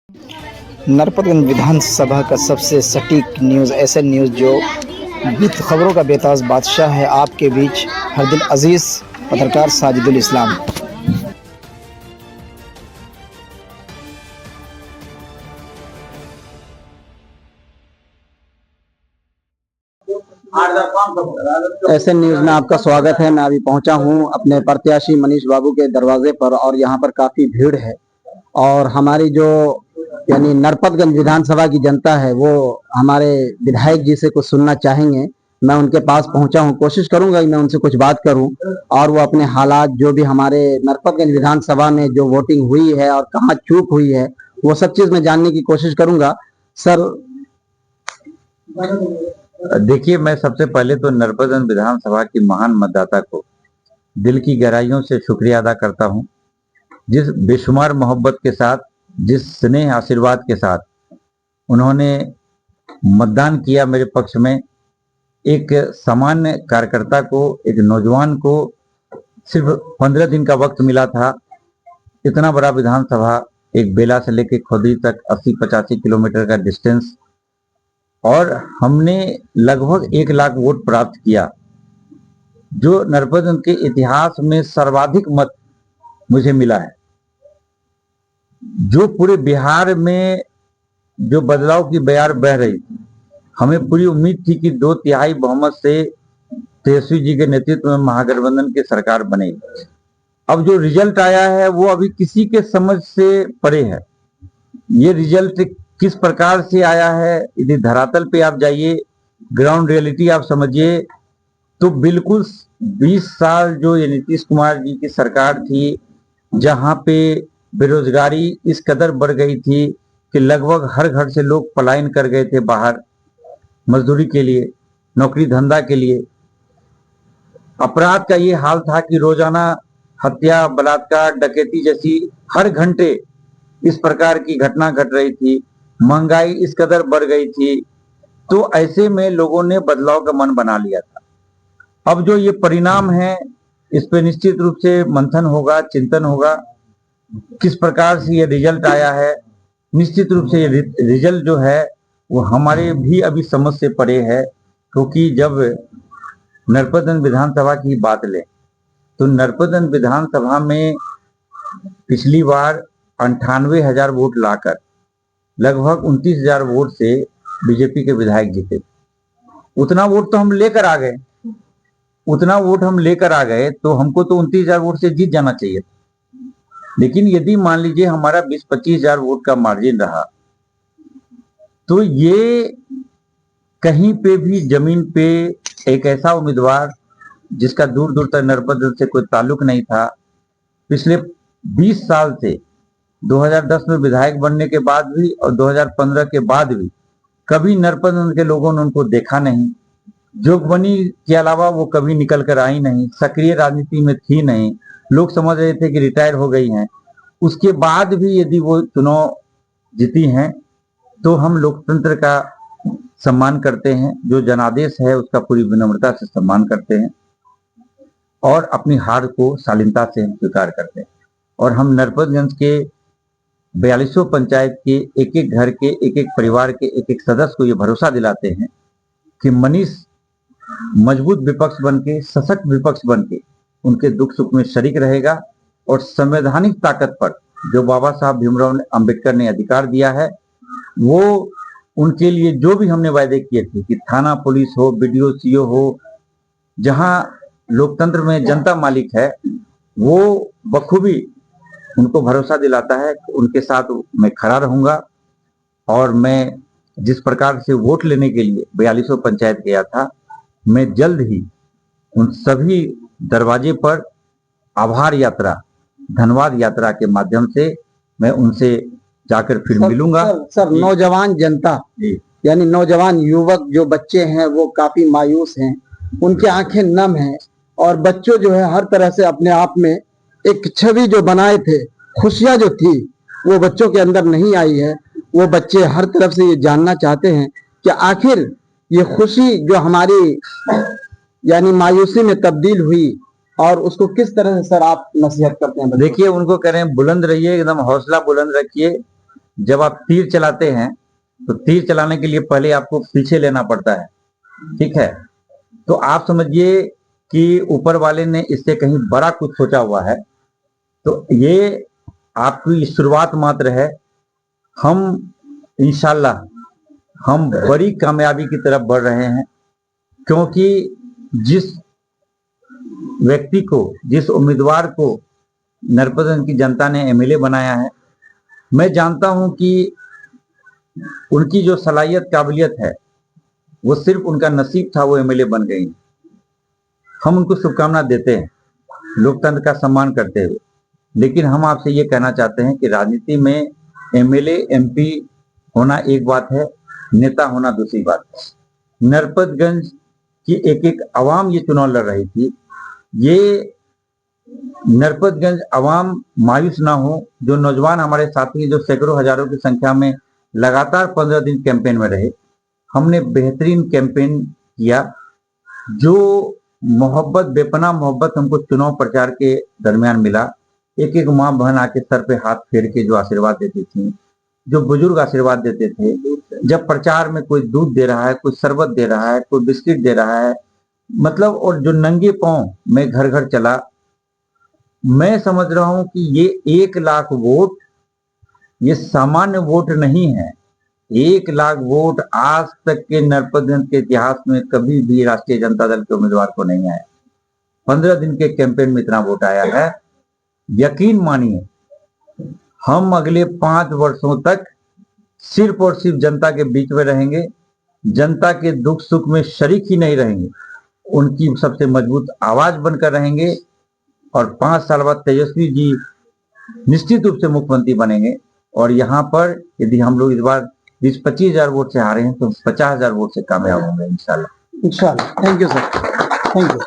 नरपतगंज विधानसभा का सबसे सटीक न्यूज़, ऐसे न्यूज़ जो खबरों का बेताज बादशाह है, आपके बीच हर दिन अजीज़ पत्रकार साजिदुल इस्लाम। ऐसे न्यूज़ में आपका स्वागत है। मैं अभी पहुंचा हूं अपने प्रत्याशी मनीष बाबू के दरवाजे पर और यहां पर काफ़ी भीड़ है और हमारी जो यानी नरपतगंज विधानसभा की जनता है वो हमारे विधायक जी से कुछ सुनना चाहेंगे। मैं उनके पास पहुंचा हूं, कोशिश करूंगा कि मैं उनसे कुछ बात करूं और वो अपने हालात जो भी हमारे नरपतगंज विधानसभा में जो वोटिंग हुई है और कहाँ चूक हुई है वो सब चीज मैं जानने की कोशिश करूंगा। सर देखिए, मैं सबसे पहले तो नरपतगंज विधानसभा की महान मतदाता को दिल की गहराइयों से शुक्रिया अदा करता हूं। जिस बेशुमार मोहब्बत के साथ, जिस स्नेह आशीर्वाद के साथ उन्होंने मतदान किया मेरे पक्ष में, एक सामान्य कार्यकर्ता को, एक नौजवान को सिर्फ 15 दिन का वक्त मिला था। इतना बड़ा विधानसभा, एक बेला से लेकर खोदी तक 80-85 किलोमीटर का डिस्टेंस, और हमने लगभग 1 लाख वोट प्राप्त किया, जो नरपतगंज के इतिहास में सर्वाधिक मत मुझे मिला है। जो पूरे बिहार में जो बदलाव की बयार बह रही थी, हमें पूरी उम्मीद थी कि 2/3 बहुमत से तेजस्वी जी के नेतृत्व में महागठबंधन की सरकार बनेगी। अब जो रिजल्ट आया है वो अभी किसी के समझ से परे है। ये रिजल्ट किस प्रकार से आया है, यदि धरातल पे आप जाइए, ग्राउंड रियलिटी आप समझिए, तो बिल्कुल 20 साल जो ये नीतीश कुमार जी की सरकार थी, जहां पे बेरोजगारी इस कदर बढ़ गई थी कि लगभग हर घर से लोग पलायन कर गए थे बाहर मजदूरी के लिए, नौकरी धंधा के लिए। अपराध का ये हाल था कि रोजाना हत्या, बलात्कार, डकैती जैसी हर घंटे इस प्रकार की घटना घट रही थी। महंगाई इस कदर बढ़ गई थी, तो ऐसे में लोगों ने बदलाव का मन बना लिया था। अब जो ये परिणाम है, इस पे निश्चित रूप से मंथन होगा, चिंतन होगा, किस प्रकार से ये रिजल्ट आया है। निश्चित रूप से ये रिजल्ट जो है वो हमारे भी अभी समझ से परे है, क्योंकि जब नरपतगंज विधानसभा की बात लें तो नरपतगंज विधानसभा में पिछली बार 98,000 वोट लाकर लगभग 29,000 वोट से बीजेपी के विधायक जीते। उतना वोट तो हम लेकर आ गए, उतना वोट हम लेकर आ गए, तो हमको तो 29,000 वोट से जीत जाना चाहिए। लेकिन यदि मान लीजिए हमारा 20-25,000 वोट का मार्जिन रहा, तो ये कहीं पे भी जमीन पे एक ऐसा उम्मीदवार जिसका दूर दूर तक नरपतगंज से कोई ताल्लुक नहीं था, पिछले 20 साल से 2010 में विधायक बनने के बाद भी और 2015 के बाद भी कभी नरपतगंज के लोगों ने उनको देखा नहीं। जोगबनी के अलावा वो कभी निकल कर आई नहीं, सक्रिय राजनीति में थी नहीं, लोग समझ रहे थे कि रिटायर हो गई हैं। उसके बाद भी यदि वो चुनाव जीती हैं तो हम लोकतंत्र का सम्मान करते हैं, जो जनादेश है उसका पूरी विनम्रता से सम्मान करते हैं और अपनी हार को शालीनता से हम स्वीकार करते हैं। और हम नरपतगंज के 42 पंचायत के एक एक घर के, एक एक परिवार के एक एक सदस्य को ये भरोसा दिलाते हैं कि मनीष मजबूत विपक्ष बन के, सशक्त विपक्ष बन के उनके दुख सुख में शरीक रहेगा और संवैधानिक ताकत पर जो बाबा साहब भीमराव अंबेडकर ने अधिकार दिया है, वो उनके लिए जो भी हमने वायदे किए थे कि थाना पुलिस हो, बीडीओ सीओ हो, जहां लोकतंत्र में जनता मालिक है, वो बखूबी उनको भरोसा दिलाता है कि उनके साथ मैं खड़ा रहूंगा। और मैं जिस प्रकार से वोट लेने के लिए 42 पंचायत गया था, मैं जल्द ही उन सभी दरवाजे पर आभार यात्रा, धन्यवाद यात्रा के माध्यम से मैं उनसे जाकर फिर मिलूंगा। सर नौजवान जनता यानी नौजवान युवक जो बच्चे हैं वो काफी मायूस हैं, उनकी आंखें नम हैं और बच्चों जो है हर तरह से अपने आप में एक छवि जो बनाए थे, खुशियां जो थी वो बच्चों के अंदर नहीं आई है। वो बच्चे हर तरफ से ये जानना चाहते हैं कि आखिर ये खुशी जो हमारी यानी मायूसी में तब्दील हुई और उसको किस तरह से सर आप नसीहत करते हैं? देखिए, उनको कह रहे हैं बुलंद रहिए, एकदम हौसला बुलंद रखिए। जब आप तीर चलाते हैं तो तीर चलाने के लिए पहले आपको पीछे लेना पड़ता है, ठीक है। तो आप समझिए कि ऊपर वाले ने इससे कहीं बड़ा कुछ सोचा हुआ है। तो ये आपकी शुरुआत मात्र है। हम इंशाल्लाह हम बड़ी कामयाबी की तरफ बढ़ रहे हैं, क्योंकि जिस व्यक्ति को, जिस उम्मीदवार को नरपतगंज की जनता ने एमएलए बनाया है, मैं जानता हूं कि उनकी जो सलाहियत काबिलियत है वो सिर्फ उनका नसीब था, वो एमएलए बन गई। हम उनको शुभकामना देते हैं लोकतंत्र का सम्मान करते हुए, लेकिन हम आपसे ये कहना चाहते हैं कि राजनीति में एमएलए एमपी होना एक बात है, नेता होना दूसरी बात है। नरपतगंज की एक एक आवाम ये चुनाव लड़ रही थी। ये नरपतगंज आवाम मायूस ना हो। जो नौजवान हमारे साथी जो सैकड़ों हजारों की संख्या में लगातार 15 दिन कैंपेन में रहे, हमने बेहतरीन कैंपेन किया। जो मोहब्बत, बेपनाह मोहब्बत हमको चुनाव प्रचार के दरमियान मिला, एक एक माँ बहन आके सर पे हाथ फेर के जो आशीर्वाद देती थी, जो बुजुर्ग आशीर्वाद देते थे, जब प्रचार में कोई दूध दे रहा है, कोई शरबत दे रहा है, कोई बिस्किट दे रहा है, मतलब, और जो नंगे पांव मैं घर घर चला, मैं समझ रहा हूं कि ये 1 लाख वोट ये सामान्य वोट नहीं है। 1 लाख वोट आज तक के नरपतगंज के इतिहास में कभी भी राष्ट्रीय जनता दल के उम्मीदवार को नहीं आया। 15 दिन के कैंपेन में इतना वोट आया है। यकीन मानिए, हम अगले 5 वर्षों तक सिर्फ और सिर्फ जनता के बीच में रहेंगे, जनता के दुख सुख में शरीक ही नहीं रहेंगे, उनकी सबसे मजबूत आवाज बनकर रहेंगे। और 5 साल बाद तेजस्वी जी निश्चित रूप से मुख्यमंत्री बनेंगे। और यहाँ पर यदि हम लोग इस बार 20-25 हजार वोट से हारे हैं तो 50 हजार वोट से कामयाब होंगे इंशाल्लाह। इंशाल्लाह। Thank you sir, thank you.